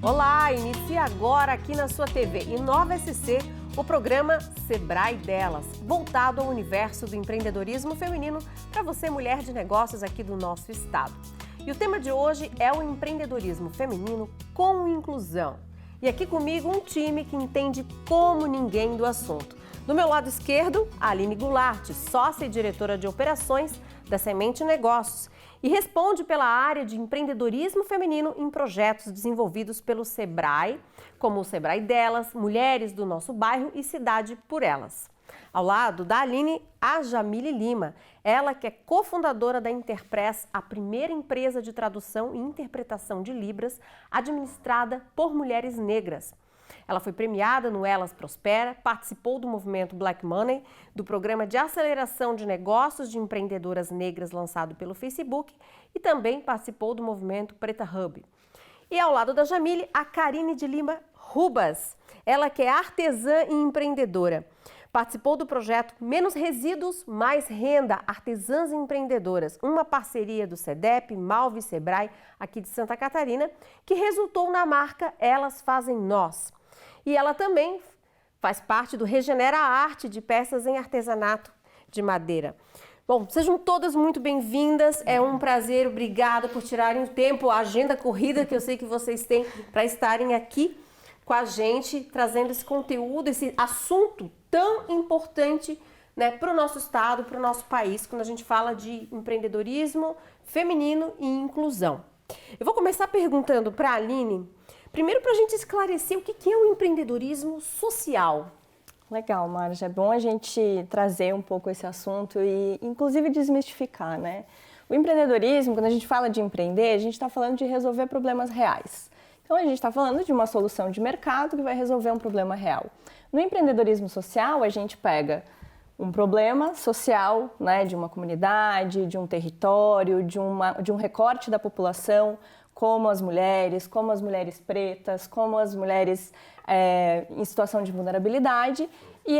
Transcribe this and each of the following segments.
Olá, inicia agora aqui na sua TV Inova SC o programa Sebrae Delas, voltado ao universo do empreendedorismo feminino para você, mulher de negócios aqui do nosso estado. E o tema de hoje é o empreendedorismo feminino com inclusão. E aqui comigo um time que entende como ninguém do assunto. Do meu lado esquerdo, a Aline Goulart, sócia e diretora de operações da Semente Negócios, e responde pela área de empreendedorismo feminino em projetos desenvolvidos pelo Sebrae, como o Sebrae Delas, Mulheres do Nosso Bairro e Cidade por Elas. Ao lado da Aline, a Jamile Lima, ela que é cofundadora da Interpress, a primeira empresa de tradução e interpretação de Libras administrada por mulheres negras. Ela foi premiada no Elas Prospera, participou do movimento Black Money, do programa de aceleração de negócios de empreendedoras negras lançado pelo Facebook e também participou do movimento Preta Hub. E ao lado da Jamile, a Karine de Lima Rubas, ela que é artesã e empreendedora. Participou do projeto Menos Resíduos, Mais Renda, Artesãs Empreendedoras, uma parceria do SEDEP, Malve e Sebrae, aqui de Santa Catarina, que resultou na marca Elas Fazem Nós. E ela também faz parte do Regenera Arte de peças em artesanato de madeira. Bom, sejam todas muito bem-vindas, é um prazer, obrigada por tirarem o tempo, a agenda corrida que eu sei que vocês têm para estarem aqui com a gente, trazendo esse conteúdo, esse assunto tão importante, né, para o nosso estado, para o nosso país, quando a gente fala de empreendedorismo feminino e inclusão. Eu vou começar perguntando para a Aline, primeiro para a gente esclarecer o que é o empreendedorismo social. Legal, Marja. É bom a gente trazer um pouco esse assunto e, inclusive, desmistificar, né? O empreendedorismo, quando a gente fala de empreender, a gente está falando de resolver problemas reais. Então, a gente está falando de uma solução de mercado que vai resolver um problema real. No empreendedorismo social, a gente pega um problema social, né, de uma comunidade, de um território, de um recorte da população, como as mulheres pretas, como as mulheres em situação de vulnerabilidade, e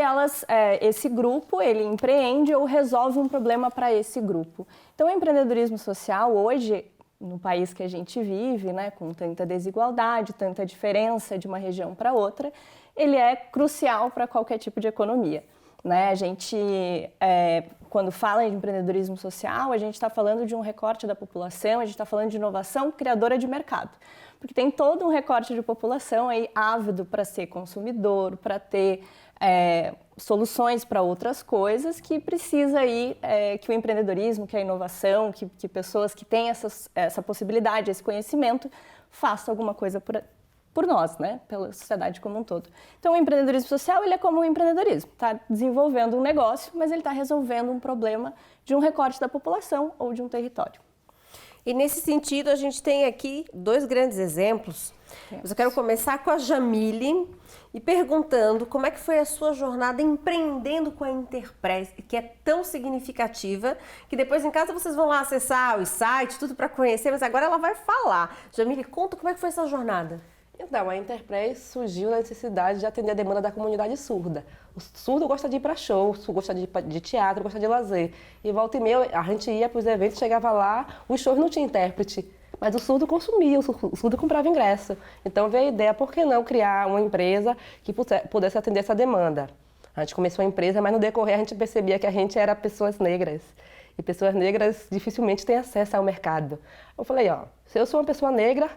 esse grupo, ele empreende ou resolve um problema para esse grupo. Então, o empreendedorismo social hoje, no país que a gente vive, né, com tanta desigualdade, tanta diferença de uma região para outra, ele é crucial para qualquer tipo de economia. Né? A gente, quando fala em empreendedorismo social, a gente está falando de um recorte da população, a gente está falando de inovação criadora de mercado. Porque tem todo um recorte de população aí ávido para ser consumidor, para ter soluções para outras coisas, que precisa aí que o empreendedorismo, que a inovação, que pessoas que têm essa possibilidade, esse conhecimento, façam alguma coisa por nós, né? Pela sociedade como um todo. Então, o empreendedorismo social, ele é como o empreendedorismo, está desenvolvendo um negócio, mas ele está resolvendo um problema de um recorte da população ou de um território. E nesse sentido, a gente tem aqui dois grandes exemplos. Mas eu quero começar com a Jamile e perguntando como é que foi a sua jornada empreendendo com a Interpress, que é tão significativa, que depois em casa vocês vão lá acessar os sites, tudo para conhecer, mas agora ela vai falar. Jamile, conta como é que foi essa jornada. Então, a Interpress surgiu na necessidade de atender a demanda da comunidade surda. O surdo gosta de ir para show, gosta de teatro, gosta de lazer. E volta e meia, a gente ia para os eventos, chegava lá, os shows não tinha intérprete. Mas o surdo consumia, o surdo comprava ingresso. Então veio a ideia, por que não criar uma empresa que pudesse atender essa demanda? A gente começou a empresa, mas no decorrer a gente percebia que a gente era pessoas negras. E pessoas negras dificilmente têm acesso ao mercado. Eu falei, se eu sou uma pessoa negra,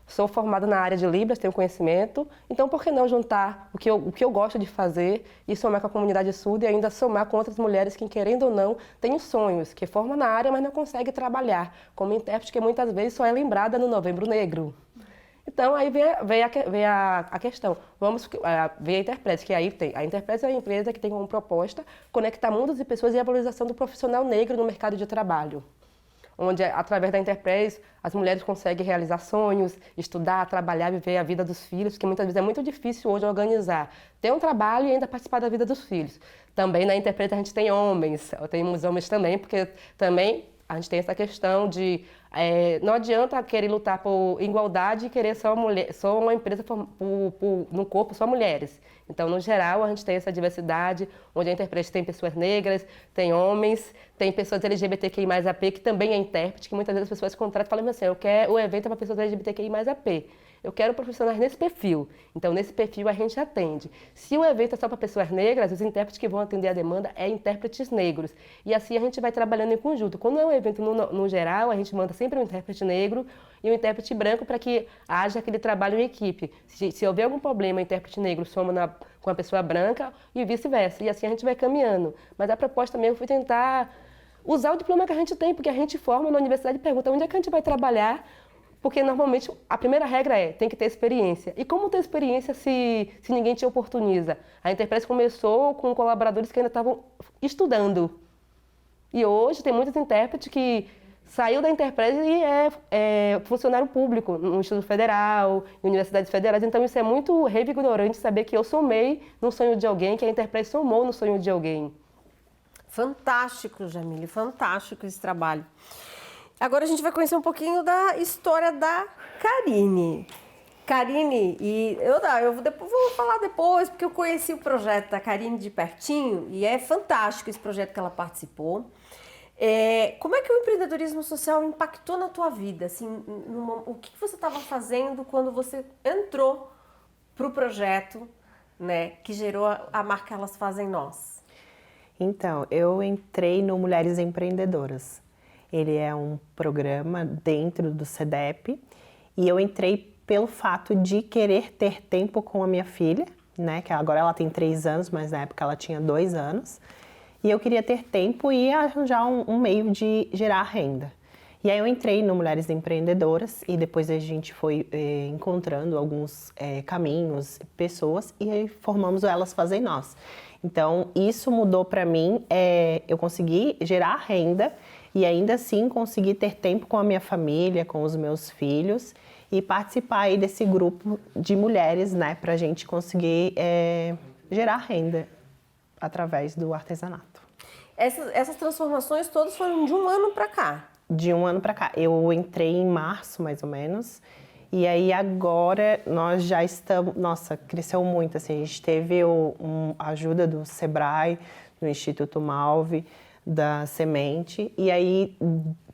sou formada na área de Libras, tenho conhecimento, então por que não juntar o que eu gosto de fazer e somar com a comunidade surda e ainda somar com outras mulheres que, querendo ou não, têm sonhos, que formam na área, mas não conseguem trabalhar, como intérprete que muitas vezes só é lembrada no Novembro Negro. Então aí veio a questão, veio a Interpress, que aí tem. A Interpress é uma empresa que tem como proposta conectar mundos e pessoas e a valorização do profissional negro no mercado de trabalho, onde, através da Interpress, as mulheres conseguem realizar sonhos, estudar, trabalhar, viver a vida dos filhos, que muitas vezes é muito difícil hoje organizar. Ter um trabalho e ainda participar da vida dos filhos. Também na Interpress a gente tem homens, temos homens também, porque também a gente tem essa questão de Não adianta querer lutar por igualdade e querer só uma empresa no corpo, só mulheres. Então, no geral, a gente tem essa diversidade, onde a intérprete tem pessoas negras, tem homens, tem pessoas LGBTQI+AP, que também é intérprete, que muitas vezes as pessoas contratam e falam assim, o evento é para pessoas LGBTQI+AP. Eu quero profissionais nesse perfil. Então, nesse perfil a gente atende. Se o evento é só para pessoas negras, os intérpretes que vão atender a demanda é intérpretes negros. E assim a gente vai trabalhando em conjunto. Quando é um evento no geral, a gente manda sempre um intérprete negro e um intérprete branco para que haja aquele trabalho em equipe. Se houver algum problema, o intérprete negro soma com a pessoa branca e vice-versa. E assim a gente vai caminhando. Mas a proposta mesmo foi tentar usar o diploma que a gente tem, porque a gente forma na universidade e pergunta onde é que a gente vai trabalhar. Porque, normalmente, a primeira regra tem que ter experiência. E como ter experiência se ninguém te oportuniza? A Interprete começou com colaboradores que ainda estavam estudando. E hoje tem muitos intérpretes que saiu da Interprete e é funcionário público no Instituto Federal, em universidades federais. Então, isso é muito revigorante saber que eu somei no sonho de alguém, que a Interprete somou no sonho de alguém. Fantástico, Jamile, fantástico esse trabalho. Agora a gente vai conhecer um pouquinho da história da Karine. Karine, eu vou falar depois, porque eu conheci o projeto da Karine de pertinho e é fantástico esse projeto que ela participou. Como é que o empreendedorismo social impactou na tua vida? Assim, o que você estava fazendo quando você entrou para o projeto, né, que gerou a marca Elas Fazem Nós? Então, eu entrei no Mulheres Empreendedoras. Ele é um programa dentro do SEDEP e eu entrei pelo fato de querer ter tempo com a minha filha, né? Que agora ela tem 3 anos, mas na época ela tinha 2 anos. E eu queria ter tempo e arranjar um meio de gerar renda. E aí eu entrei no Mulheres Empreendedoras e depois a gente foi encontrando alguns caminhos, pessoas e aí formamos o Elas Fazem Nós. Então isso mudou para mim, eu consegui gerar renda e ainda assim conseguir ter tempo com a minha família, com os meus filhos e participar aí desse grupo de mulheres, né, para a gente conseguir gerar renda através do artesanato. Essas transformações todas foram de um ano para cá? De um ano para cá. Eu entrei em março, mais ou menos, e aí agora nós já estamos... Nossa, cresceu muito, assim, a gente teve a ajuda do Sebrae, do Instituto Malve, da Semente, e aí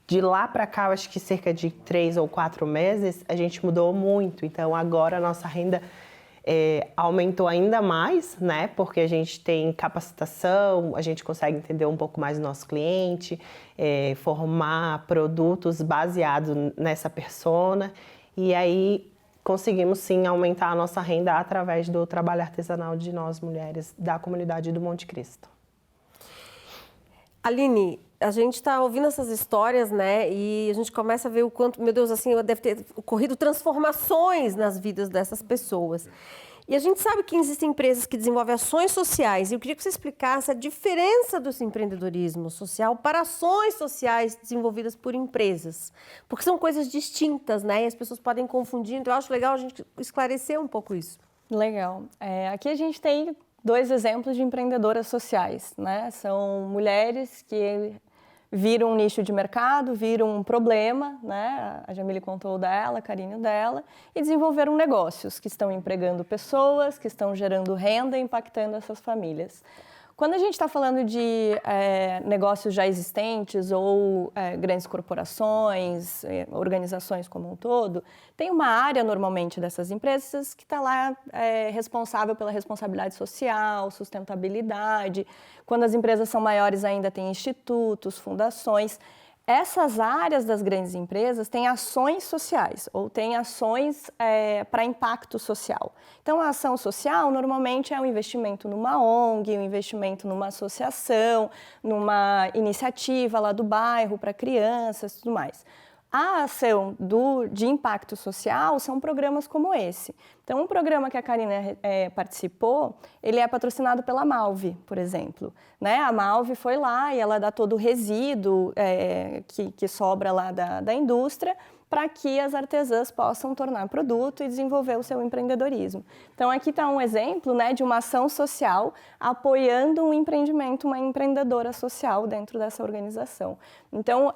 de lá para cá, acho que cerca de 3 ou 4 meses, a gente mudou muito. Então agora a nossa renda aumentou ainda mais, né? Porque a gente tem capacitação, a gente consegue entender um pouco mais o nosso cliente, formar produtos baseados nessa persona, e aí conseguimos sim aumentar a nossa renda através do trabalho artesanal de nós mulheres da comunidade do Monte Cristo. Aline, a gente está ouvindo essas histórias, né? E a gente começa a ver o quanto, meu Deus, assim, deve ter ocorrido transformações nas vidas dessas pessoas. E a gente sabe que existem empresas que desenvolvem ações sociais. E eu queria que você explicasse a diferença do empreendedorismo social para ações sociais desenvolvidas por empresas. Porque são coisas distintas, né? E as pessoas podem confundir. Então, eu acho legal a gente esclarecer um pouco isso. Legal. Aqui a gente tem 2 exemplos de empreendedoras sociais, né? São mulheres que viram um nicho de mercado, viram um problema, né? A Jamile contou dela, a Karine dela, e desenvolveram negócios que estão empregando pessoas, que estão gerando renda e impactando essas famílias. Quando a gente está falando de negócios já existentes ou grandes corporações, organizações como um todo, tem uma área normalmente dessas empresas que está lá responsável pela responsabilidade social, sustentabilidade. Quando as empresas são maiores ainda tem institutos, fundações. Essas áreas das grandes empresas têm ações sociais ou têm ações para impacto social. Então, a ação social normalmente é um investimento numa ONG, um investimento numa associação, numa iniciativa lá do bairro para crianças e tudo mais. A ação de impacto social são programas como esse. Então, um programa que a Karine participou, ele é patrocinado pela Malve, por exemplo. Né? A Malve foi lá e ela dá todo o resíduo que sobra lá da indústria para que as artesãs possam tornar produto e desenvolver o seu empreendedorismo. Então, aqui está um exemplo, né, de uma ação social apoiando um empreendimento, uma empreendedora social dentro dessa organização. Então,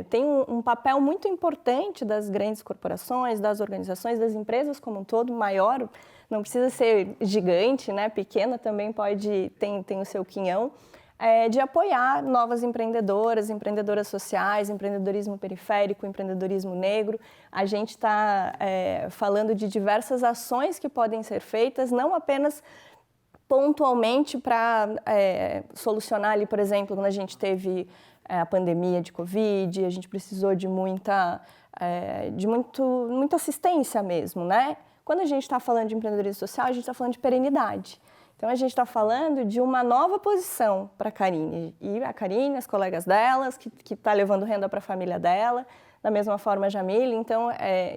tem um papel muito importante das grandes corporações, das organizações, das empresas como um todo, maior, não precisa ser gigante, né, pequena também tem o seu quinhão, de apoiar novas empreendedoras sociais, empreendedorismo periférico, empreendedorismo negro. A gente está falando de diversas ações que podem ser feitas, não apenas pontualmente para solucionar ali, por exemplo, quando a gente teve a pandemia de Covid, a gente precisou de muita assistência mesmo, né? Quando a gente está falando de empreendedorismo social, a gente está falando de perenidade. Então, a gente está falando de uma nova posição para a Karine. E a Karine, as colegas delas, que está levando renda para a família dela, da mesma forma a Jamile. Então,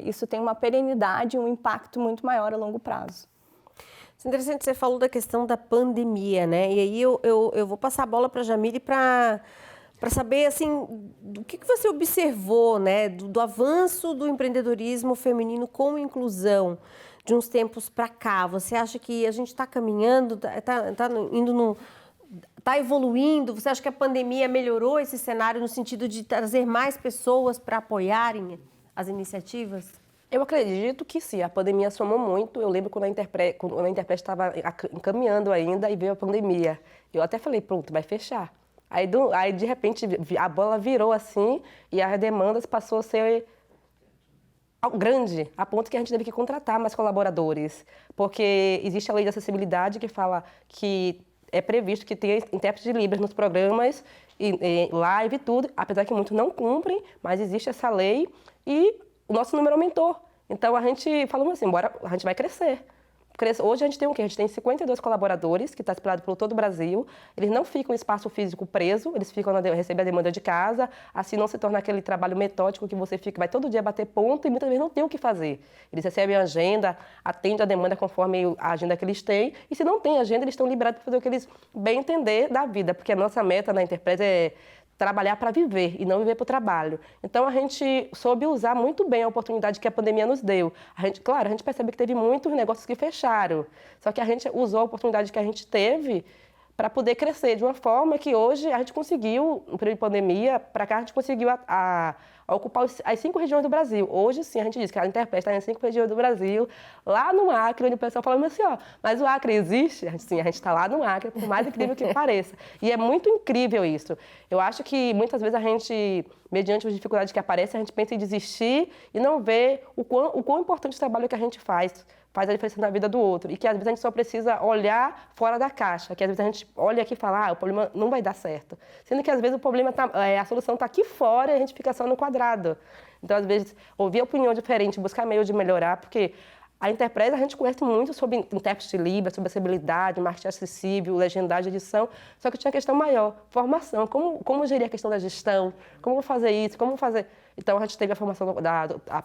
isso tem uma perenidade, um impacto muito maior a longo prazo. É interessante, você falou da questão da pandemia, né? E aí eu vou passar a bola para a Jamile para saber, assim, o que você observou, né? Do avanço do empreendedorismo feminino com inclusão de uns tempos para cá. Você acha que a gente está caminhando, está evoluindo? Você acha que a pandemia melhorou esse cenário no sentido de trazer mais pessoas para apoiarem as iniciativas? Eu acredito que sim, a pandemia somou muito. Eu lembro quando a Interprete estava encaminhando ainda e veio a pandemia. Eu até falei, pronto, vai fechar. Aí de repente, a bola virou assim e as demandas passou a ser grande, a ponto que a gente teve que contratar mais colaboradores, porque existe a lei de acessibilidade que fala que é previsto que tenha intérprete de Libras nos programas, e live e tudo, apesar que muitos não cumprem, mas existe essa lei e o nosso número aumentou. Então a gente falou assim, a gente vai crescer. Hoje a gente tem o quê? A gente tem 52 colaboradores, que está espalhado por todo o Brasil. Eles não ficam em espaço físico preso, eles recebem a demanda de casa, assim não se torna aquele trabalho metódico que você vai todo dia bater ponto e muitas vezes não tem o que fazer. Eles recebem a agenda, atendem a demanda conforme a agenda que eles têm, e se não tem agenda, eles estão liberados para fazer o que eles bem entender da vida, porque a nossa meta na Interprete é trabalhar para viver e não viver para o trabalho. Então, a gente soube usar muito bem a oportunidade que a pandemia nos deu. Claro, a gente percebe que teve muitos negócios que fecharam, só que a gente usou a oportunidade que a gente teve para poder crescer de uma forma que hoje a gente conseguiu, no período de pandemia, para cá a gente conseguiu ocupar as 5 regiões do Brasil. Hoje, sim, a gente diz que a Interprete está em 5 regiões do Brasil, lá no Acre, onde o pessoal falando assim, mas o Acre existe? Sim, a gente está lá no Acre, por mais incrível que pareça. E é muito incrível isso. Eu acho que muitas vezes a gente, mediante as dificuldades que aparecem, a gente pensa em desistir e não vê o quão importante o trabalho que a gente faz a diferença na vida do outro. E que às vezes a gente só precisa olhar fora da caixa, que às vezes a gente olha aqui e fala, o problema não vai dar certo. Sendo que às vezes o problema a solução está aqui fora e a gente fica só no quadrado. Então, às vezes, ouvir opinião diferente, buscar meio de melhorar, porque a Interprete, a gente conhece muito sobre intérprete de Libras, sobre acessibilidade, marketing acessível, legendagem, edição, só que tinha questão maior, formação, como gerir a questão da gestão, como fazer isso, como fazer... Então, a gente teve a formação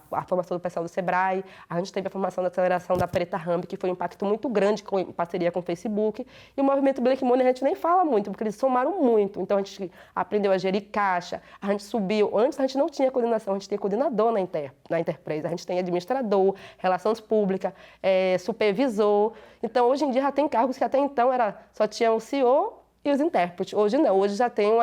a formação do pessoal do Sebrae, a gente teve a formação da aceleração da Preta Ramp, que foi um impacto muito grande em parceria com o Facebook, e o movimento Black Money a gente nem fala muito, porque eles somaram muito. Então, a gente aprendeu a gerir caixa, a gente subiu. Antes, a gente não tinha coordenação, a gente tinha coordenador na Interprete, a gente tem administrador, relações públicas, supervisor. Então, hoje em dia, já tem cargos que até então só tinha o CEO e os intérpretes. Hoje não, hoje já tem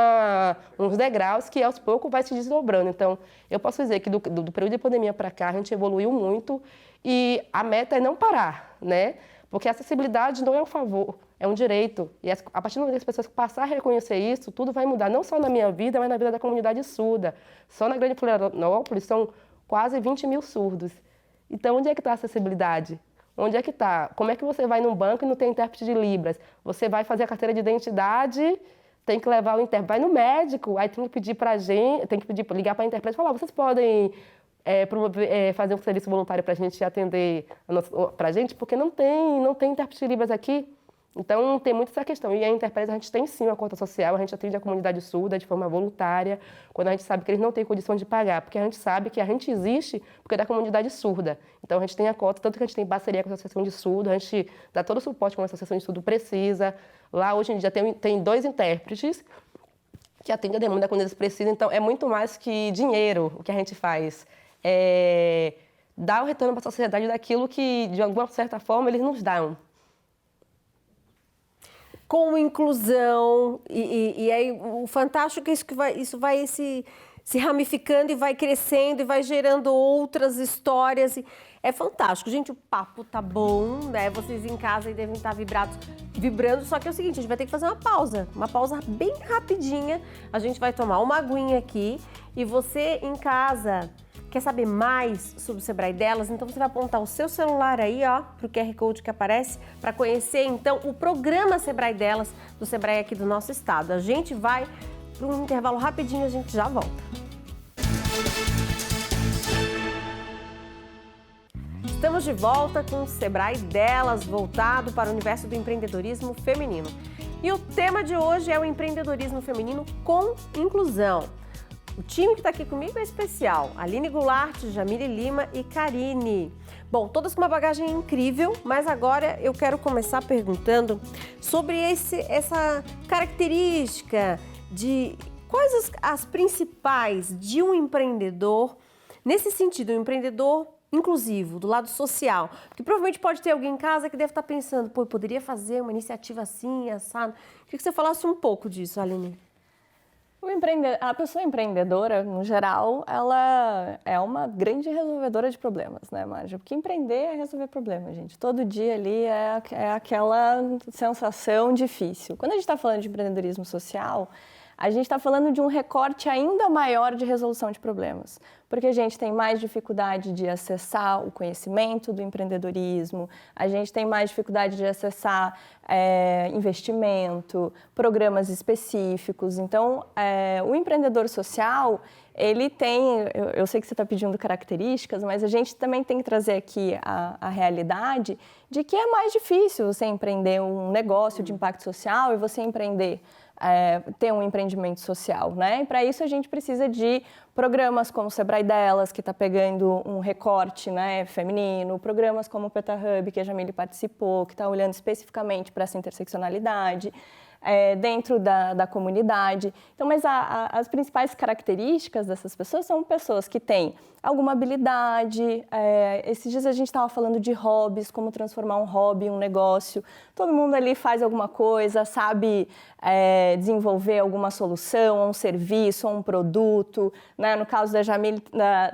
uns degraus que aos poucos vai se desdobrando. Então, eu posso dizer que do período de pandemia para cá, a gente evoluiu muito e a meta é não parar, né? Porque a acessibilidade não é um favor, é um direito. E a partir do momento que as pessoas passarem a reconhecer isso, tudo vai mudar, não só na minha vida, mas na vida da comunidade surda. Só na Grande Florianópolis são quase 20 mil surdos. Então, onde é que está a acessibilidade? Onde é que está? Como é que você vai num banco e não tem intérprete de Libras? Você vai fazer a carteira de identidade, tem que levar o intérprete. Vai no médico, aí tem que pedir para a gente, ligar para a intérprete e falar, vocês podem fazer um serviço voluntário para a gente atender para a gente? Porque não tem intérprete de Libras aqui. Então, tem muito essa questão. E a Interprete, a gente tem sim uma cota social, a gente atende a comunidade surda de forma voluntária, quando a gente sabe que eles não têm condição de pagar, porque a gente sabe que a gente existe porque é da comunidade surda. Então, a gente tem a cota, tanto que a gente tem parceria com a Associação de Surdo, a gente dá todo o suporte que a Associação de Surdo precisa. Lá, hoje em dia, tem 2 intérpretes que atendem a demanda quando eles precisam. Então, é muito mais que dinheiro o que a gente faz. dar o retorno para a sociedade daquilo que, de alguma certa forma, eles nos dão. Com inclusão, e aí o fantástico é isso vai se ramificando e vai crescendo e vai gerando outras histórias. É fantástico. Gente, o papo tá bom, né? Vocês em casa aí devem estar vibrando, só que é o seguinte, a gente vai ter que fazer uma pausa bem rapidinha. A gente vai tomar uma aguinha aqui e você em casa quer saber mais sobre o Sebrae Delas? Então você vai apontar o seu celular aí, ó, pro QR Code que aparece, para conhecer então o programa Sebrae Delas do Sebrae aqui do nosso estado. A gente vai para um intervalo rapidinho, a gente já volta. Estamos de volta com o Sebrae Delas, voltado para o universo do empreendedorismo feminino. E o tema de hoje é o empreendedorismo feminino com inclusão. O time que está aqui comigo é especial, Aline Goulart, Jamile Lima e Karine. Bom, todas com uma bagagem incrível, mas agora eu quero começar perguntando sobre essa característica de quais as principais de um empreendedor, nesse sentido, um empreendedor inclusivo, do lado social. Porque provavelmente pode ter alguém em casa que deve estar pensando, pô, eu poderia fazer uma iniciativa assim, assado. Queria que você falasse um pouco disso, Aline. A pessoa empreendedora, no geral, ela é uma grande resolvedora de problemas, né, Márcia? Porque empreender é resolver problemas, gente. Todo dia ali é aquela sensação difícil. Quando a gente está falando de empreendedorismo social, a gente está falando de um recorte ainda maior de resolução de problemas, porque a gente tem mais dificuldade de acessar o conhecimento do empreendedorismo, a gente tem mais dificuldade de acessar investimento, programas específicos. Então, o empreendedor social, ele tem, eu sei que você está pedindo características, mas a gente também tem que trazer aqui a realidade de que é mais difícil você empreender um negócio de impacto social e você ter um empreendimento social, né? E para isso a gente precisa de programas como o Sebrae Delas, que está pegando um recorte, né, feminino, programas como o Peta Hub, que a Jamile participou, que está olhando especificamente para essa interseccionalidade dentro da comunidade. Então, mas as principais características dessas pessoas são pessoas que têm alguma habilidade. Esses dias a gente estava falando de hobbies, como transformar um hobby em um negócio. Todo mundo ali faz alguma coisa, sabe desenvolver alguma solução, um serviço, um produto, né? No caso da Jamile,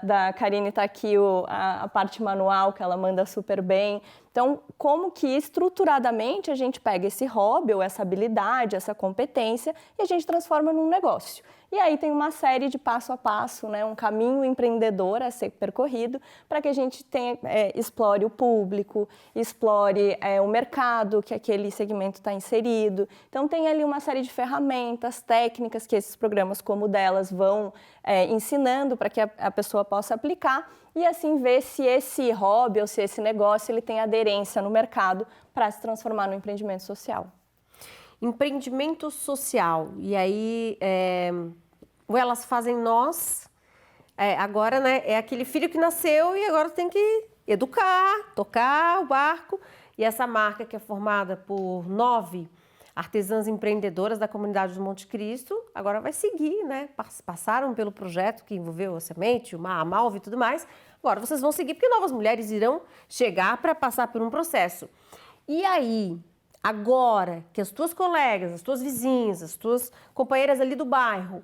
da Karine, está aqui a parte manual, que ela manda super bem. Então, como que estruturadamente a gente pega esse hobby ou essa habilidade, essa competência e a gente transforma num negócio. E aí tem uma série de passo a passo, né, um caminho empreendedor a ser percorrido para que a gente explore o público, explore o mercado que aquele segmento está inserido. Então tem ali uma série de ferramentas, técnicas que esses programas como o Delas vão ensinando para que a pessoa possa aplicar e assim ver se esse hobby ou se esse negócio ele tem aderência no mercado para se transformar no empreendimento social. Empreendimento social, e aí o Elas Fazem Nós, agora, né, é aquele filho que nasceu e agora tem que educar, tocar o barco, e essa marca que é formada por 9 artesãs empreendedoras da comunidade do Monte Cristo, agora vai seguir, né, passaram pelo projeto que envolveu a Semente, a Malve e tudo mais, agora vocês vão seguir porque novas mulheres irão chegar para passar por um processo. E aí, agora que as tuas colegas, as tuas vizinhas, as tuas companheiras ali do bairro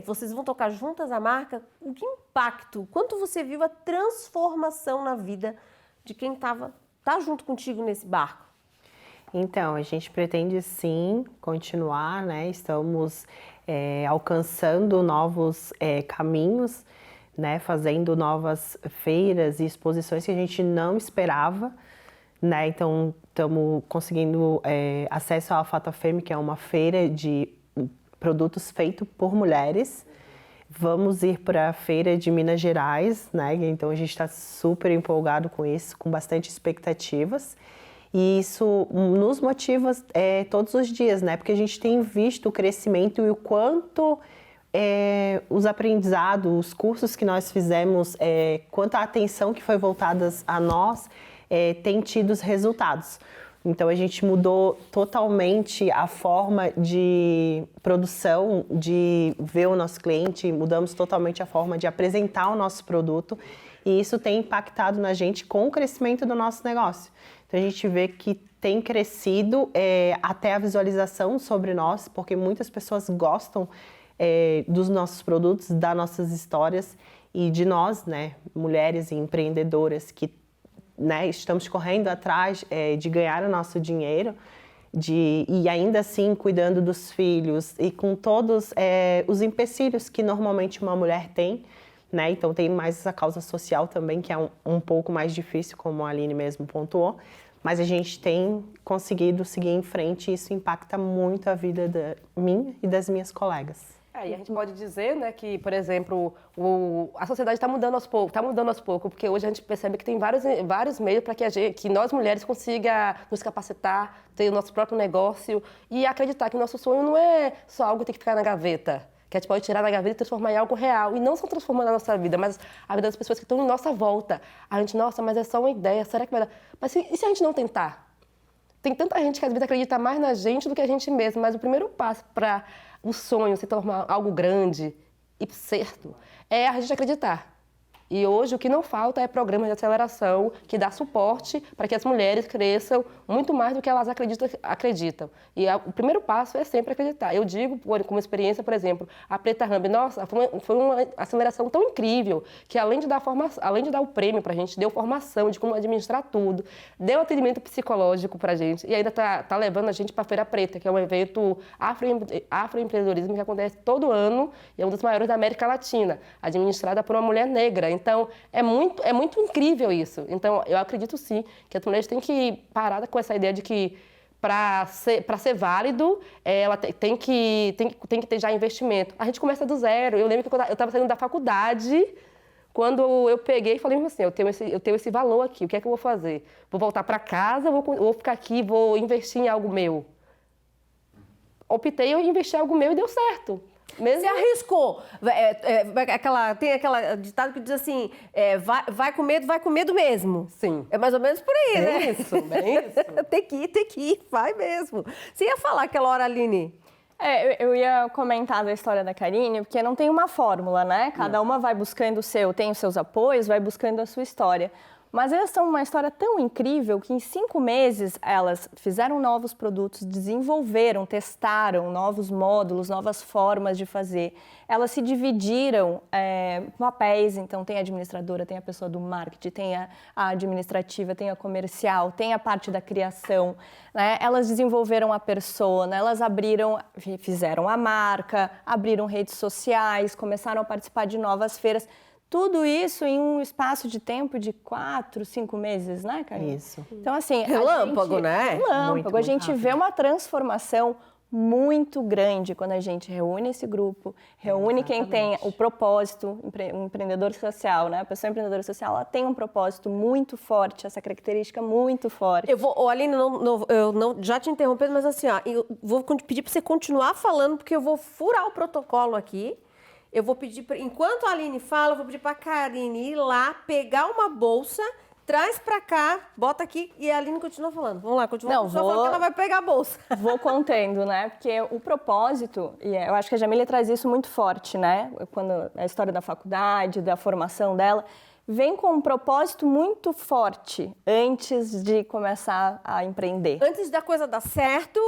vocês vão tocar juntas a marca, o que impacto, quanto você viu a transformação na vida de quem tá junto contigo nesse barco? Então, a gente pretende sim continuar, né? Estamos alcançando novos caminhos, né? Fazendo novas feiras e exposições que a gente não esperava, né? Então, estamos conseguindo acesso à Fata Femme, que é uma feira de produtos feitos por mulheres. Vamos ir para a feira de Minas Gerais, né? Então, a gente está super empolgado com isso, com bastante expectativas. E isso nos motiva todos os dias, né? Porque a gente tem visto o crescimento e o quanto os aprendizados, os cursos que nós fizemos, quanto a atenção que foi voltada a nós, tem tido os resultados. Então, a gente mudou totalmente a forma de produção, de ver o nosso cliente, mudamos totalmente a forma de apresentar o nosso produto e isso tem impactado na gente com o crescimento do nosso negócio. Então, a gente vê que tem crescido até a visualização sobre nós, porque muitas pessoas gostam dos nossos produtos, das nossas histórias e de nós, né, mulheres e empreendedoras que estamos correndo atrás de ganhar o nosso dinheiro e ainda assim cuidando dos filhos e com todos os empecilhos que normalmente uma mulher tem, né? Então tem mais essa causa social também, que é um pouco mais difícil, como a Aline mesmo pontuou, mas a gente tem conseguido seguir em frente e isso impacta muito a vida minha e das minhas colegas. E a gente pode dizer, né, que, por exemplo, a sociedade está mudando aos poucos, porque hoje a gente percebe que tem vários meios para que nós mulheres consiga nos capacitar, ter o nosso próprio negócio e acreditar que o nosso sonho não é só algo que tem que ficar na gaveta, que a gente pode tirar da gaveta e transformar em algo real. E não só transformando a nossa vida, mas a vida das pessoas que estão em nossa volta. A gente, nossa, mas é só uma ideia, será que vai dar? Mas e se a gente não tentar? Tem tanta gente que às vezes acredita mais na gente do que a gente mesmo, mas o primeiro passo para o sonho se tornar algo grande e certo é a gente acreditar. E hoje o que não falta é programas de aceleração que dá suporte para que as mulheres cresçam muito mais do que elas acreditam. E o primeiro passo é sempre acreditar. Eu digo, como experiência, por exemplo, a Preta Rambe, nossa, foi uma aceleração tão incrível que além de dar o prêmio para a gente, deu formação de como administrar tudo, deu atendimento psicológico para a gente e ainda tá levando a gente para a Feira Preta, que é um evento afroempreendedorismo que acontece todo ano e é um dos maiores da América Latina, administrada por uma mulher negra. Então, é muito incrível isso. Então, eu acredito sim que as mulheres têm que parar com essa ideia de que para ser válido, ela tem que ter já investimento. A gente começa do zero. Eu lembro que eu estava saindo da faculdade, quando eu peguei e falei assim, eu tenho esse valor aqui, o que é que eu vou fazer? Vou voltar para casa, vou ficar aqui, vou investir em algo meu? Optei em investir em algo meu e deu certo. Mesmo? Você arriscou. Tem aquela ditado que diz assim, vai com medo mesmo. Sim. É mais ou menos por aí, né? Bem isso. Tem que ir, vai mesmo. Você ia falar aquela hora, Aline? Eu ia comentar da história da Karine, porque não tem uma fórmula, né? Cada uma vai buscando tem os seus apoios, vai buscando a sua história. Mas elas são uma história tão incrível que em 5 meses elas fizeram novos produtos, desenvolveram, testaram novos módulos, novas formas de fazer. Elas se dividiram papéis, então tem a administradora, tem a pessoa do marketing, tem a administrativa, tem a comercial, tem a parte da criação, né? Elas desenvolveram a persona, elas fizeram a marca, abriram redes sociais, começaram a participar de novas feiras. Tudo isso em um espaço de tempo de 4, 5 meses, né, Karine? Isso. Então, assim... Relâmpago, né? Relâmpago. A gente vê uma transformação muito grande quando a gente reúne esse grupo, reúne quem tem o propósito, o empreendedor social, né? A pessoa empreendedora social, ela tem um propósito muito forte, essa característica muito forte. Aline, eu não já te interrompendo, mas assim, ó, eu vou pedir para você continuar falando, porque eu vou furar o protocolo aqui. Eu vou pedir, enquanto a Aline fala, eu vou pedir para a Karine ir lá, pegar uma bolsa, traz para cá, bota aqui e a Aline continua falando. Vamos lá, continua falando que ela vai pegar a bolsa. Vou contendo, né? Porque o propósito, e eu acho que a Jamília traz isso muito forte, né? Quando a história da faculdade, da formação dela, vem com um propósito muito forte antes de começar a empreender. Antes da coisa dar certo...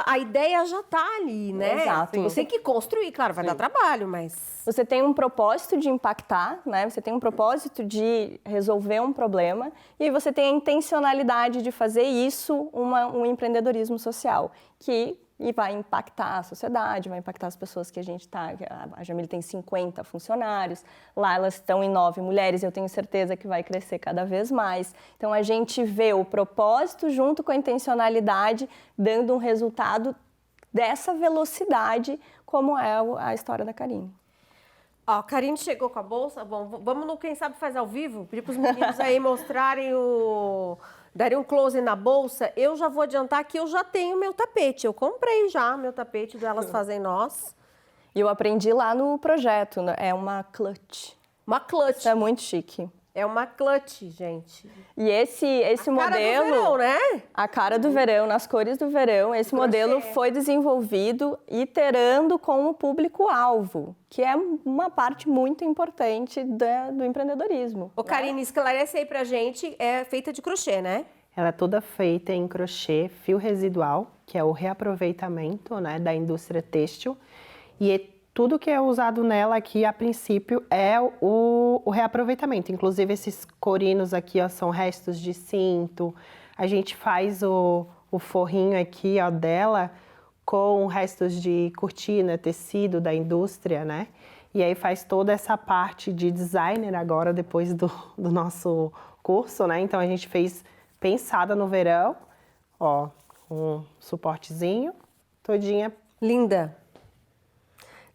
A ideia já está ali, né? Exato. Você tem que construir, claro, vai dar trabalho, mas... Você tem um propósito de impactar, né? Você tem um propósito de resolver um problema e você tem a intencionalidade de fazer isso um empreendedorismo social, que vai impactar a sociedade, vai impactar as pessoas que a gente está... A Jamília tem 50 funcionários, lá elas estão em 9 mulheres, eu tenho certeza que vai crescer cada vez mais. Então, a gente vê o propósito junto com a intencionalidade dando um resultado dessa velocidade, como é a história da Karine. Ó, a Karine chegou com a bolsa. Bom, vamos, quem sabe, faz ao vivo? Pedir para os meninos aí mostrarem darem um close na bolsa. Eu já vou adiantar que eu já tenho meu tapete. Eu comprei já meu tapete do Elas Fazem Nós. E eu aprendi lá no projeto, né? É uma clutch. Uma clutch. Isso é muito chique. É uma clutch, gente. E esse A cara modelo, do verão, né? a cara do verão, nas cores do verão, esse modelo foi desenvolvido iterando com o público-alvo, que é uma parte muito importante do empreendedorismo. Ô, Karine, esclarece aí pra gente, é feita de crochê, né? Ela é toda feita em crochê, fio residual, que é o reaproveitamento, né, da indústria têxtil. E tudo que é usado nela aqui, a princípio, é o reaproveitamento. Inclusive, esses corinos aqui, ó, são restos de cinto. A gente faz o forrinho aqui, ó, dela com restos de cortina, tecido da indústria, né? E aí faz toda essa parte de designer agora, depois do nosso curso, né? Então, a gente fez pensada no verão, ó, um suportezinho, todinha. Linda.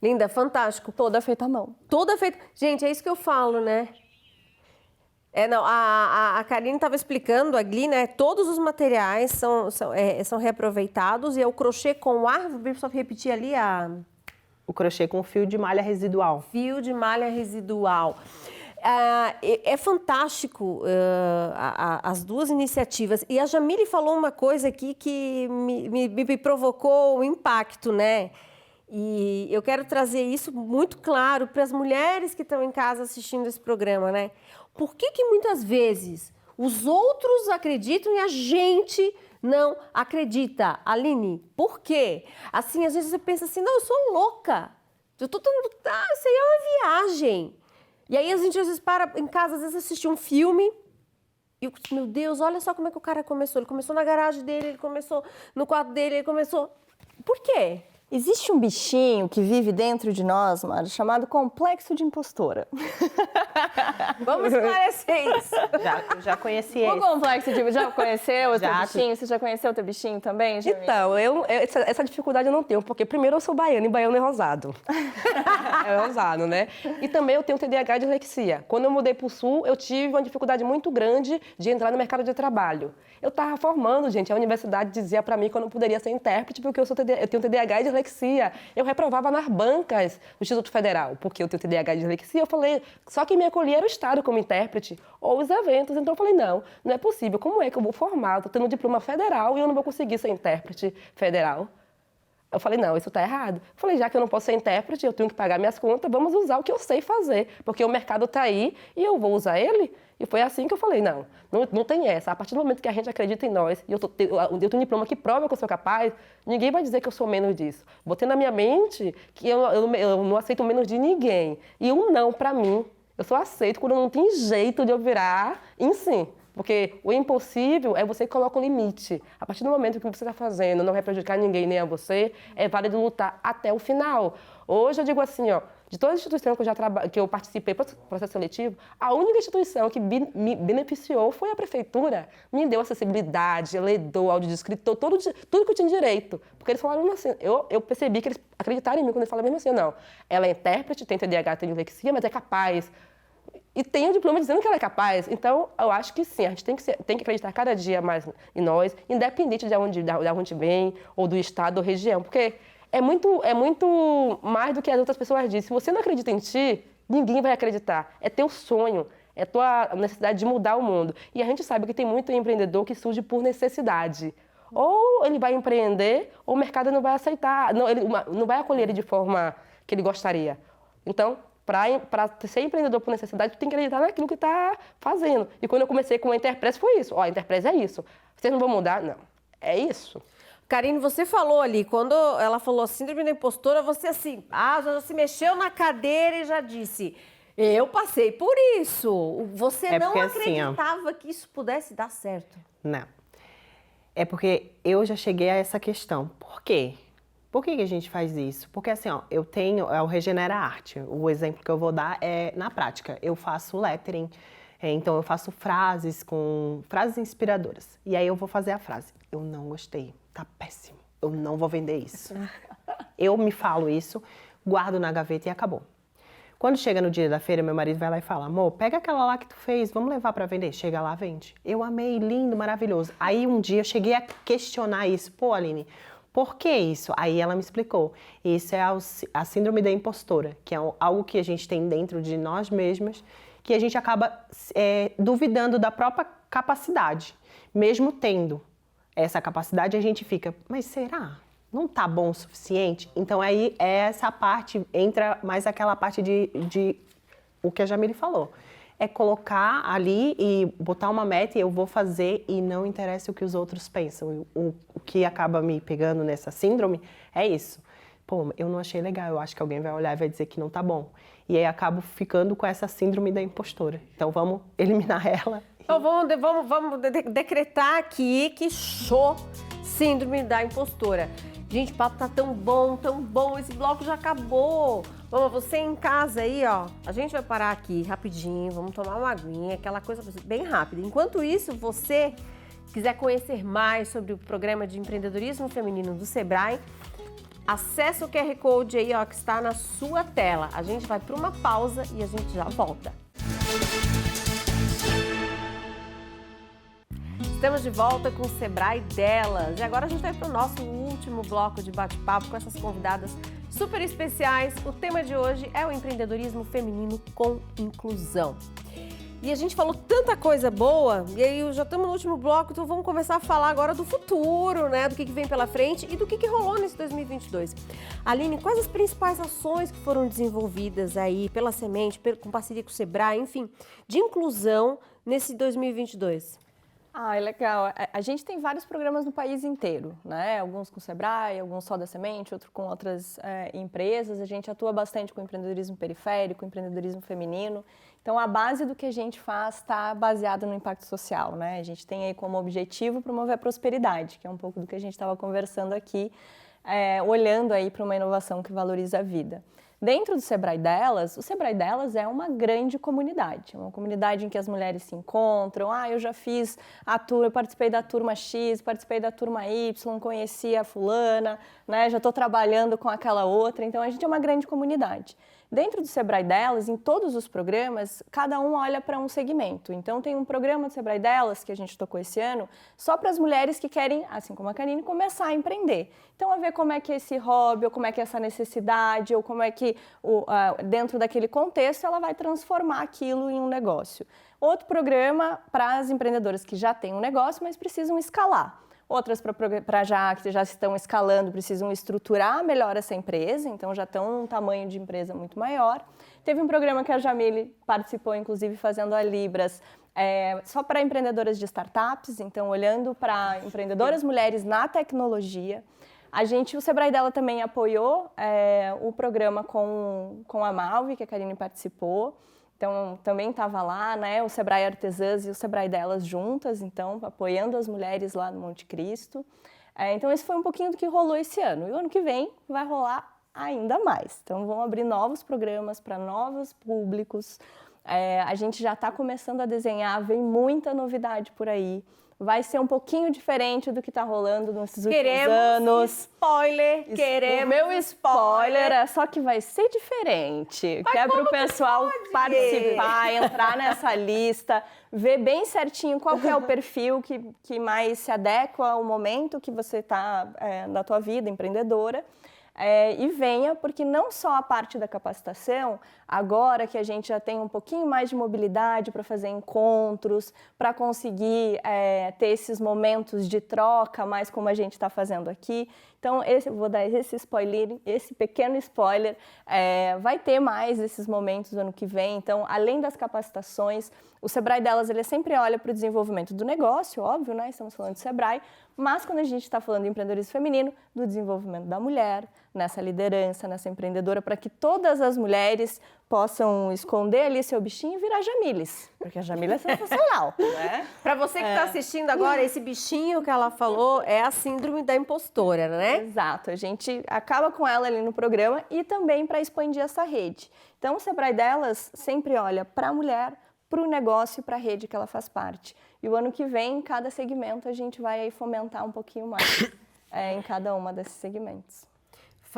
Linda, fantástico. Toda feita à mão. Toda feita. Gente, é isso que eu falo, né? Não, a Karine estava explicando, a Gli, né? Todos os materiais são reaproveitados e é o crochê com ar, só repetir ali O crochê com fio de malha residual. Fio de malha residual. É fantástico as duas iniciativas. E a Jamile falou uma coisa aqui que me provocou um impacto, né? E eu quero trazer isso muito claro para as mulheres que estão em casa assistindo esse programa, né? Por que muitas vezes os outros acreditam e a gente não acredita? Aline, por quê? Assim, às vezes você pensa assim, não, eu sou louca. Eu tô tendo... isso aí é uma viagem. E aí a gente às vezes para em casa, às vezes assiste um filme e eu, meu Deus, olha só como é que o cara começou. Ele começou na garagem dele, ele começou no quarto dele, ele começou... Por quê? Existe um bichinho que vive dentro de nós, Mari, chamado complexo de impostora. Vamos esclarecer isso. Eu já conheci O esse. complexo de... Já conheceu o teu Já. bichinho? Você já conheceu o teu bichinho também, Jamile? Então, essa dificuldade eu não tenho, porque primeiro eu sou baiana e baiano é rosado. É rosado, né? E também eu tenho TDAH e dislexia. Quando eu mudei para o Sul, eu tive uma dificuldade muito grande de entrar no mercado de trabalho. Eu estava formando, gente, a universidade dizia para mim que eu não poderia ser intérprete porque eu tenho TDAH e dislexia. Eu reprovava nas bancas do Instituto Federal, porque eu tenho TDAH e dislexia. Eu falei, só quem me acolhia era o Estado como intérprete, ou os eventos. Então eu falei, não é possível. Como é que eu vou formar? Eu estou tendo um diploma federal e eu não vou conseguir ser intérprete federal. Eu falei, não, isso está errado. Eu falei, já que eu não posso ser intérprete, eu tenho que pagar minhas contas, vamos usar o que eu sei fazer, porque o mercado está aí e eu vou usar ele. E foi assim que eu falei, não tem essa. A partir do momento que a gente acredita em nós, e eu tenho um diploma que prova que eu sou capaz, ninguém vai dizer que eu sou menos disso. Botei na minha mente que eu não aceito menos de ninguém. E um não, para mim, eu só aceito quando não tem jeito de eu virar em sim. Porque o impossível é você que coloca um limite. A partir do momento que você está fazendo não vai prejudicar ninguém, nem a você, é válido lutar até o final. Hoje eu digo assim, ó, de todas as instituições que eu participei do processo seletivo, a única instituição que me beneficiou foi a prefeitura. Me deu acessibilidade, ledor, audiodescritor, tudo que eu tinha direito. Porque eles falaram assim, eu percebi que eles acreditaram em mim quando eles falaram mesmo assim, não, ela é intérprete, tem TDAH, tem dislexia, mas é capaz. E tem o diploma dizendo que ela é capaz. Então, eu acho que sim, a gente tem que acreditar cada dia mais em nós, independente de onde vem, ou do estado ou região. Porque é muito mais do que as outras pessoas dizem. Se você não acredita em ti, ninguém vai acreditar. É teu sonho, é tua necessidade de mudar o mundo. E a gente sabe que tem muito empreendedor que surge por necessidade. Ou ele vai empreender, ou o mercado não vai aceitar, não vai acolher ele de forma que ele gostaria. Então, para ser empreendedor por necessidade, tu tem que acreditar naquilo que está fazendo. E quando eu comecei com a Interpress, foi isso. Ó, a Interpress é isso. Vocês não vão mudar? Não. É isso. Karine, você falou ali, quando ela falou síndrome da impostora, você assim, já se mexeu na cadeira e já disse, eu passei por isso. Você não acreditava que isso pudesse dar certo? Não. É porque eu já cheguei a essa questão. Por quê? Por que a gente faz isso? Porque assim, ó, eu tenho o Regenera Arte. O exemplo que eu vou dar é na prática. Eu faço lettering, então eu faço frases inspiradoras. E aí eu vou fazer a frase. Eu não gostei, tá péssimo. Eu não vou vender isso. Eu me falo isso, guardo na gaveta e acabou. Quando chega no dia da feira, meu marido vai lá e fala, amor, pega aquela lá que tu fez, vamos levar para vender. Chega lá, vende. Eu amei, lindo, maravilhoso. Aí um dia eu cheguei a questionar isso. Pô, Aline, por que isso? Aí ela me explicou. Isso é a síndrome da impostora, que é algo que a gente tem dentro de nós mesmas, que a gente acaba duvidando da própria capacidade. Mesmo tendo essa capacidade, a gente fica, mas será? Não está bom o suficiente? Então, aí, essa parte, entra mais aquela parte de o que a Jamile falou. É colocar ali e botar uma meta e eu vou fazer e não interessa o que os outros pensam. O que acaba me pegando nessa síndrome é isso. Pô, eu não achei legal, eu acho que alguém vai olhar e vai dizer que não tá bom. E aí acabo ficando com essa síndrome da impostora. Então vamos eliminar ela. Então vamos decretar aqui que show, síndrome da impostora. Gente, o papo tá tão bom, esse bloco já acabou. Vamos, você em casa aí, ó, a gente vai parar aqui rapidinho, vamos tomar uma aguinha, aquela coisa bem rápida. Enquanto isso, você quiser conhecer mais sobre o programa de empreendedorismo feminino do Sebrae, acesse o QR Code aí, ó, que está na sua tela. A gente vai para uma pausa e a gente já volta. Estamos de volta com o Sebrae Delas. E agora a gente vai para o nosso último bloco de bate-papo com essas convidadas super especiais. O tema de hoje é o empreendedorismo feminino com inclusão. E a gente falou tanta coisa boa, e aí já estamos no último bloco, então vamos começar a falar agora do futuro, né? Do que vem pela frente e do que rolou nesse 2022. Aline, quais as principais ações que foram desenvolvidas aí pela Semente, com parceria com o Sebrae, enfim, de inclusão nesse 2022? É legal. A gente tem vários programas no país inteiro, né? Alguns com o Sebrae, alguns só da Semente, outros com outras empresas. A gente atua bastante com empreendedorismo periférico, empreendedorismo feminino. Então, a base do que a gente faz está baseada no impacto social, né? A gente tem aí como objetivo promover a prosperidade, que é um pouco do que a gente estava conversando aqui, olhando aí para uma inovação que valoriza a vida. Dentro do Sebrae Delas, o Sebrae Delas é uma grande comunidade, uma comunidade em que as mulheres se encontram. Eu já fiz a turma, eu participei da turma X, participei da turma Y, conheci a fulana, né? Já estou trabalhando com aquela outra, então a gente é uma grande comunidade. Dentro do Sebrae Delas, em todos os programas, cada um olha para um segmento. Então, tem um programa do Sebrae Delas, que a gente tocou esse ano, só para as mulheres que querem, assim como a Karine, começar a empreender. Então, a ver como é que é esse hobby, ou como é que é essa necessidade, ou como é que, dentro daquele contexto, ela vai transformar aquilo em um negócio. Outro programa para as empreendedoras que já têm um negócio, mas precisam escalar. Outras que já estão escalando, precisam estruturar melhor essa empresa, então já estão num tamanho de empresa muito maior. Teve um programa que a Jamile participou, inclusive, fazendo a Libras, só para empreendedoras de startups, então olhando para empreendedoras mulheres na tecnologia. O Sebrae Dela também apoiou o programa com a Malve, que a Karine participou. Então, também estava lá, né, o Sebrae Artesãs e o Sebrae Delas juntas, então, apoiando as mulheres lá no Monte Cristo. Então, esse foi um pouquinho do que rolou esse ano. E o ano que vem vai rolar ainda mais. Então, vão abrir novos programas para novos públicos. A gente já está começando a desenhar, vem muita novidade por aí. Vai ser um pouquinho diferente do que está rolando nesses últimos anos. Queremos o meu spoiler é só que vai ser diferente. Mas que é para o pessoal participar, entrar nessa lista, ver bem certinho qual que é o perfil que mais se adequa ao momento que você está na tua vida empreendedora. E venha, porque não só a parte da capacitação, agora que a gente já tem um pouquinho mais de mobilidade para fazer encontros, para conseguir ter esses momentos de troca, mais como a gente está fazendo aqui. Então, vou dar esse pequeno spoiler, vai ter mais esses momentos no ano que vem. Então, além das capacitações, o Sebrae Delas ele sempre olha para o desenvolvimento do negócio, óbvio, né? Estamos falando de Sebrae, mas quando a gente está falando de empreendedorismo feminino, do desenvolvimento da mulher, nessa liderança, nessa empreendedora, para que todas as mulheres possam esconder ali seu bichinho e virar Jamiles, porque a Jamile é sensacional, né? Para você que está assistindo agora, esse bichinho que ela falou é a síndrome da impostora, né? Exato, a gente acaba com ela ali no programa e também para expandir essa rede. Então, o Sebrae Delas sempre olha para a mulher, para o negócio e para a rede que ela faz parte. E o ano que vem, em cada segmento, a gente vai aí fomentar um pouquinho mais em cada uma desses segmentos.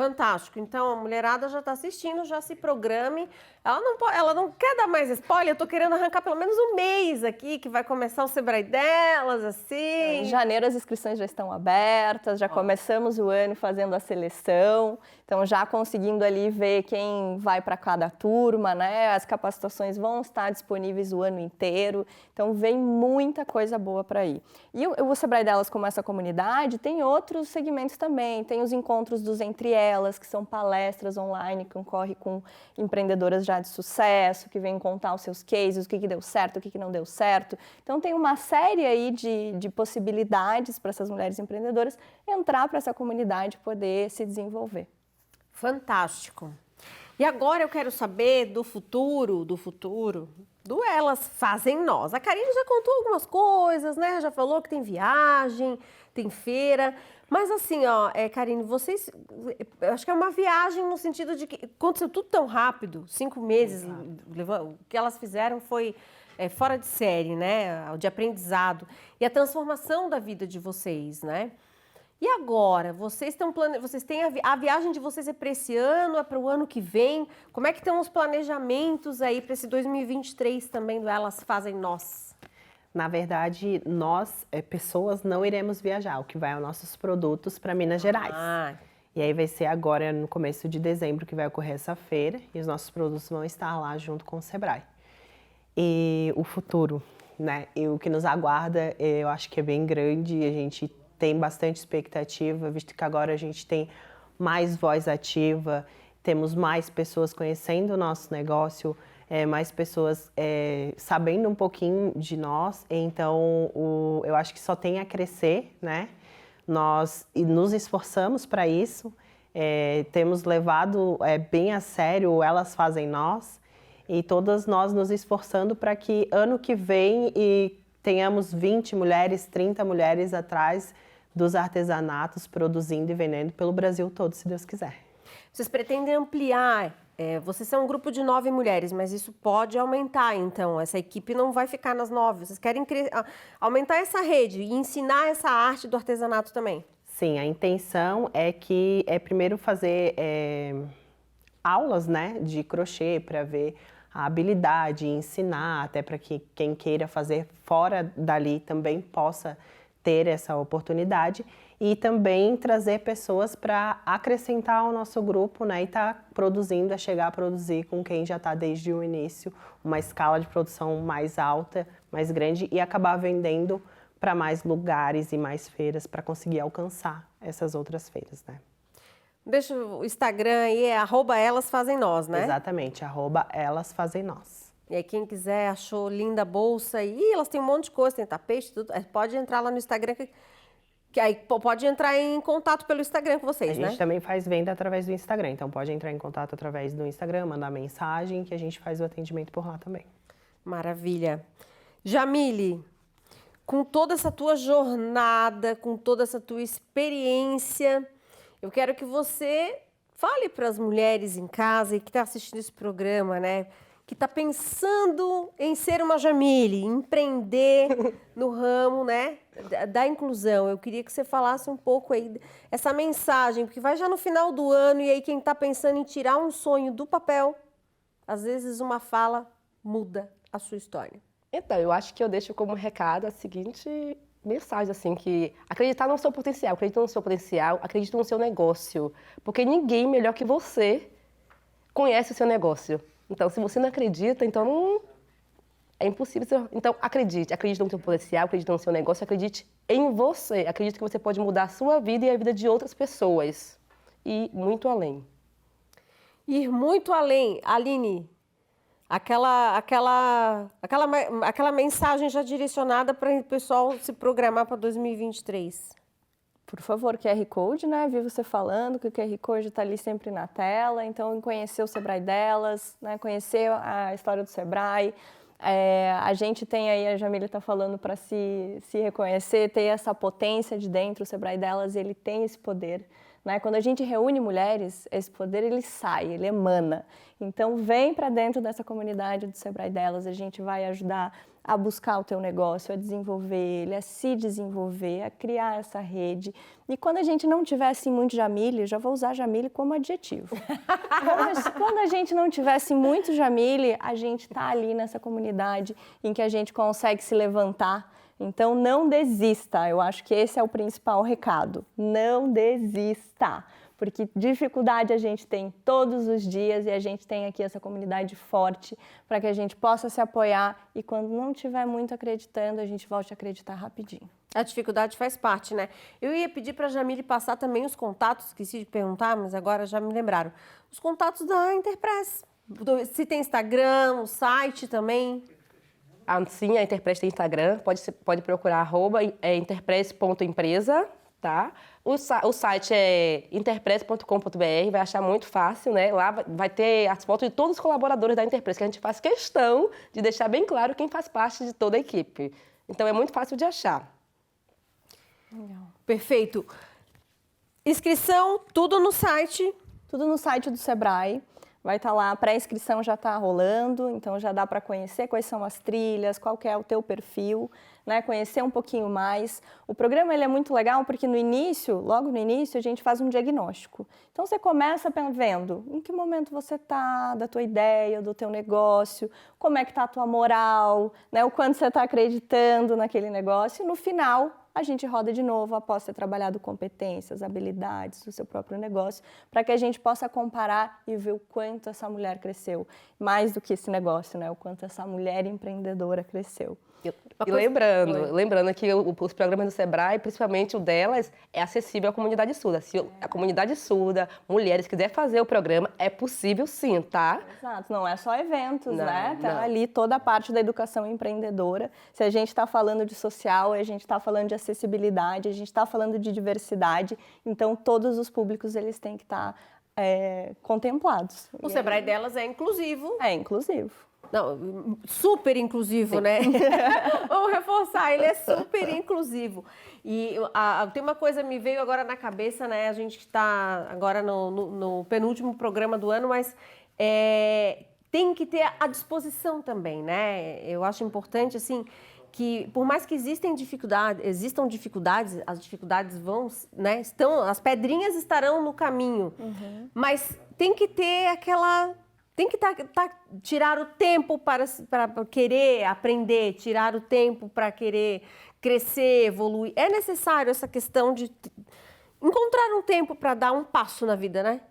Fantástico. Então, a mulherada já está assistindo, já se programe. Ela não quer dar mais spoiler, eu estou querendo arrancar pelo menos um mês aqui, que vai começar o Sebrae delas, assim. Em janeiro as inscrições já estão abertas, já começamos o ano fazendo a seleção, então já conseguindo ali ver quem vai para cada turma, né? As capacitações vão estar disponíveis o ano inteiro, então vem muita coisa boa para ir. E o Sebrae delas, como essa comunidade, tem outros segmentos também, tem os encontros dos Entre Elas, que são palestras online que ocorrem com empreendedoras já de sucesso, que vêm contar os seus cases, o que deu certo, o que não deu certo. Então tem uma série aí de possibilidades para essas mulheres empreendedoras entrar para essa comunidade e poder se desenvolver. Fantástico. E agora eu quero saber do futuro do Elas Fazem Nós. A Karine já contou algumas coisas, né? Já falou que tem viagem, tem feira. Mas assim, ó, Karine, vocês... Eu acho que é uma viagem no sentido de que aconteceu tudo tão rápido, 5 meses. O que elas fizeram foi fora de série, né? De aprendizado. E a transformação da vida de vocês, né? E agora, vocês têm a viagem de vocês é para esse ano, é para o ano que vem? Como é que estão os planejamentos aí para esse 2023 também do Elas Fazem Nós? Na verdade, nós, pessoas, não iremos viajar. O que vai é os nossos produtos para Minas Gerais. E aí vai ser agora, no começo de dezembro, que vai ocorrer essa feira. E os nossos produtos vão estar lá junto com o Sebrae. E o futuro, né? E o que nos aguarda, eu acho que é bem grande. A gente tem bastante expectativa, visto que agora a gente tem mais voz ativa, temos mais pessoas conhecendo o nosso negócio, mais pessoas sabendo um pouquinho de nós. Então, eu acho que só tem a crescer, né? Nós nos esforçamos para isso, temos levado bem a sério o Elas Fazem Nós, e todas nós nos esforçando para que ano que vem tenhamos 20 mulheres, 30 mulheres atrás dos artesanatos, produzindo e vendendo pelo Brasil todo, se Deus quiser. Vocês pretendem ampliar, vocês são um grupo de 9 mulheres, mas isso pode aumentar, então, essa equipe não vai ficar nas 9, vocês querem aumentar essa rede e ensinar essa arte do artesanato também? Sim, a intenção é que primeiro fazer aulas, né, de crochê para ver a habilidade, ensinar, até para que quem queira fazer fora dali também possa ter essa oportunidade, e também trazer pessoas para acrescentar ao nosso grupo, né, e chegar a produzir com quem já está desde o início, uma escala de produção mais alta, mais grande, e acabar vendendo para mais lugares e mais feiras para conseguir alcançar essas outras feiras, né? Deixa o Instagram aí, @elasfazemnós, né? Exatamente, @elasfazemnós. E aí quem quiser, achou linda a bolsa, e elas têm um monte de coisa, tem tapete, tudo, pode entrar lá no Instagram, que aí pode entrar em contato pelo Instagram com vocês, né? A gente também faz venda através do Instagram, então pode entrar em contato através do Instagram, mandar mensagem, que a gente faz o atendimento por lá também. Maravilha. Jamile, com toda essa tua jornada, com toda essa tua experiência, eu quero que você fale para as mulheres em casa e que está assistindo esse programa, né? Que está pensando em ser uma Jamile, empreender no ramo, né, da inclusão. Eu queria que você falasse um pouco aí essa mensagem, porque vai já no final do ano, e aí quem está pensando em tirar um sonho do papel, às vezes uma fala muda a sua história. Então, eu acho que eu deixo como recado a seguinte mensagem, assim, que acreditar no seu potencial, acredita no seu negócio, porque ninguém melhor que você conhece o seu negócio. Então, se você não acredita, então é impossível. Então, acredite no seu potencial, acredite no seu negócio, acredite em você. Acredite que você pode mudar a sua vida e a vida de outras pessoas. E muito além. Ir muito além. Aline, aquela mensagem já direcionada para o pessoal se programar para 2023. Por favor, QR Code, né? Vi você falando que o QR Code está ali sempre na tela, então conhecer o Sebrae delas, né? Conhecer a história do Sebrae. A gente tem aí, a Jamile está falando, para se reconhecer, ter essa potência de dentro, o Sebrae delas, ele tem esse poder, né? Quando a gente reúne mulheres, esse poder ele sai, ele emana. Então vem para dentro dessa comunidade do Sebrae Delas, a gente vai ajudar a buscar o teu negócio, a desenvolver ele, a se desenvolver, a criar essa rede. E quando a gente não tiver assim muito Jamile, já vou usar Jamile como adjetivo. Quando a gente não tivesse muito Jamile, a gente está ali nessa comunidade em que a gente consegue se levantar. Então, não desista. Eu acho que esse é o principal recado. Não desista. Porque dificuldade a gente tem todos os dias e a gente tem aqui essa comunidade forte para que a gente possa se apoiar e quando não estiver muito acreditando, a gente volte a acreditar rapidinho. A dificuldade faz parte, né? Eu ia pedir para a Jamile passar também os contatos, esqueci de perguntar, mas agora já me lembraram. Os contatos da Interpress. Se tem Instagram, o site também. Sim, a Interpress tem Instagram, pode procurar @interpress.empresa, tá? O site é interpress.com.br, vai achar muito fácil, né? Lá vai ter as fotos de todos os colaboradores da Interpress, que a gente faz questão de deixar bem claro quem faz parte de toda a equipe. Então é muito fácil de achar. Legal. Perfeito. Inscrição, tudo no site. Tudo no site do Sebrae. Vai estar lá, a pré-inscrição já está rolando, então já dá para conhecer quais são as trilhas, qual que é o teu perfil, né? Conhecer um pouquinho mais. O programa ele é muito legal porque no início, logo no início, a gente faz um diagnóstico. Então você começa vendo em que momento você está, da tua ideia, do teu negócio, como é que está a tua moral, né? O quanto você está acreditando naquele negócio e no final a gente roda de novo após ter trabalhado competências, habilidades do seu próprio negócio, para que a gente possa comparar e ver o quanto essa mulher cresceu. Mais do que esse negócio, né? O quanto essa mulher empreendedora cresceu. E lembrando que os programas do Sebrae, principalmente o delas, é acessível à comunidade surda. Se a comunidade surda, mulheres, quiser fazer o programa, é possível sim, tá? Exato, não é só eventos, né? Tá não. ali toda a parte da educação empreendedora. Se a gente está falando de social, a gente está falando de acessibilidade, a gente está falando de diversidade, então todos os públicos eles têm que estar contemplados. O Sebrae Delas é inclusivo. É inclusivo. Não, super inclusivo, sim, né? Vamos reforçar, ele é super inclusivo. E tem uma coisa que me veio agora na cabeça, né? A gente está agora no penúltimo programa do ano, mas tem que ter a disposição também, né? Eu acho importante, assim, que por mais que existam dificuldades, as dificuldades vão, né? As pedrinhas estarão no caminho, mas tem que ter aquela... Tem que tirar o tempo para querer aprender, tirar o tempo para querer crescer, evoluir. É necessário essa questão de encontrar um tempo para dar um passo na vida, né?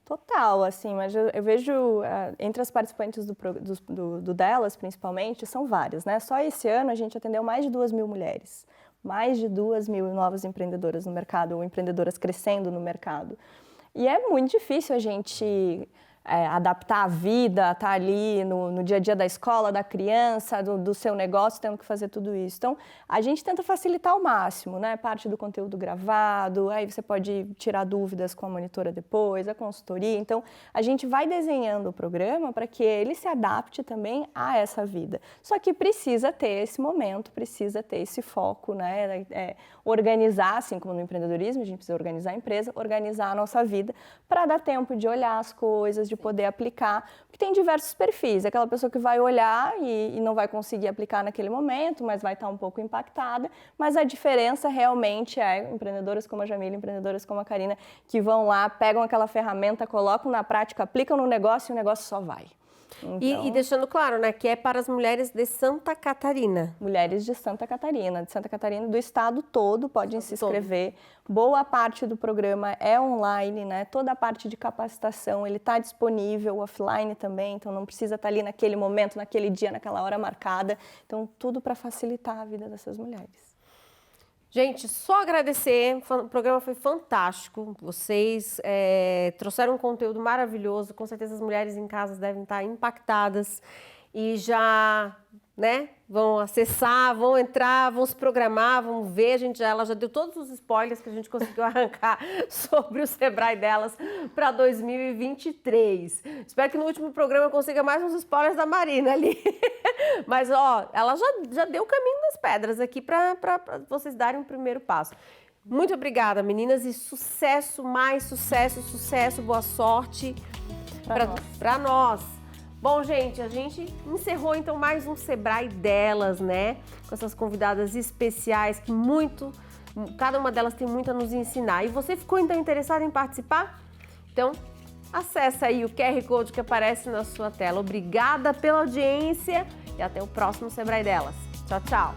Total, assim, mas eu vejo entre as participantes do Delas, principalmente, são várias, né? Só esse ano a gente atendeu mais de 2.000 mulheres, mais de 2.000 novas empreendedoras no mercado, ou empreendedoras crescendo no mercado. E é muito difícil a gente... adaptar a vida, estar ali no dia a dia da escola, da criança, do seu negócio, tendo que fazer tudo isso. Então, a gente tenta facilitar ao máximo, né? Parte do conteúdo gravado, aí você pode tirar dúvidas com a monitora depois, a consultoria. Então, a gente vai desenhando o programa para que ele se adapte também a essa vida. Só que precisa ter esse momento, precisa ter esse foco, né? Organizar, assim como no empreendedorismo, a gente precisa organizar a empresa, organizar a nossa vida para dar tempo de olhar as coisas, de poder aplicar, porque tem diversos perfis, aquela pessoa que vai olhar e não vai conseguir aplicar naquele momento, mas vai estar um pouco impactada, mas a diferença realmente é empreendedoras como a Jamile, empreendedoras como a Karina, que vão lá, pegam aquela ferramenta, colocam na prática, aplicam no negócio e o negócio só vai. Então, e deixando claro, né, que é para as mulheres de Santa Catarina. Mulheres de Santa Catarina, do estado todo, podem se inscrever. Boa parte do programa é online, né? Toda a parte de capacitação, ele está disponível offline também, então não precisa estar ali naquele momento, naquele dia, naquela hora marcada. Então, tudo para facilitar a vida dessas mulheres. Gente, só agradecer, o programa foi fantástico, vocês trouxeram um conteúdo maravilhoso, com certeza as mulheres em casa devem estar impactadas e já, né, vão acessar, vão entrar, vão se programar, vão ver, ela já deu todos os spoilers que a gente conseguiu arrancar sobre o Sebrae Delas para 2023. Espero que no último programa eu consiga mais uns spoilers da Marina ali. Mas, ó, ela já deu o caminho das pedras aqui para vocês darem o primeiro passo. Muito obrigada, meninas, e sucesso, mais sucesso, sucesso, boa sorte para nós. Bom, gente, a gente encerrou então mais um Sebrae Delas, né? Com essas convidadas especiais que cada uma delas tem muito a nos ensinar. E você ficou então interessado em participar? Então, acessa aí o QR Code que aparece na sua tela. Obrigada pela audiência e até o próximo Sebrae Delas. Tchau, tchau!